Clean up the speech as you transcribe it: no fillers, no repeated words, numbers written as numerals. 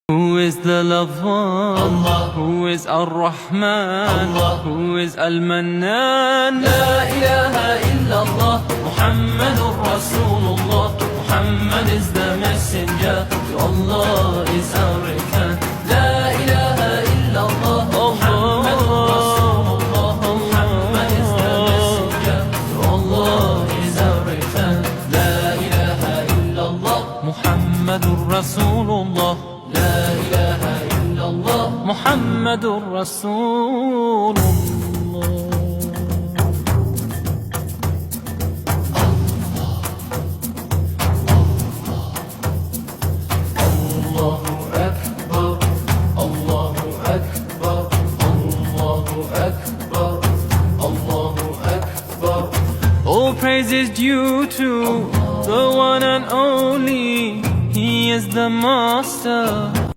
Who is the Love One? Allah. Who is Ar-Rahman? Allah. Who is Al-Mannan? La ilaha illallah, Muhammadur Rasulullah. Muhammad is the messenger, to Allah is our return. La ilaha illallah, Muhammadur Rasulullah. Muhammad is the messenger, to Allah is our return. La ilaha illallah, Muhammadur Rasulullah. La ilaha illallah, Muhammadur Rasulullah. Allahu Akbar, Allahu Akbar, Allahu Akbar, Allahu Akbar. All praise is due to the one and only. He is the Master.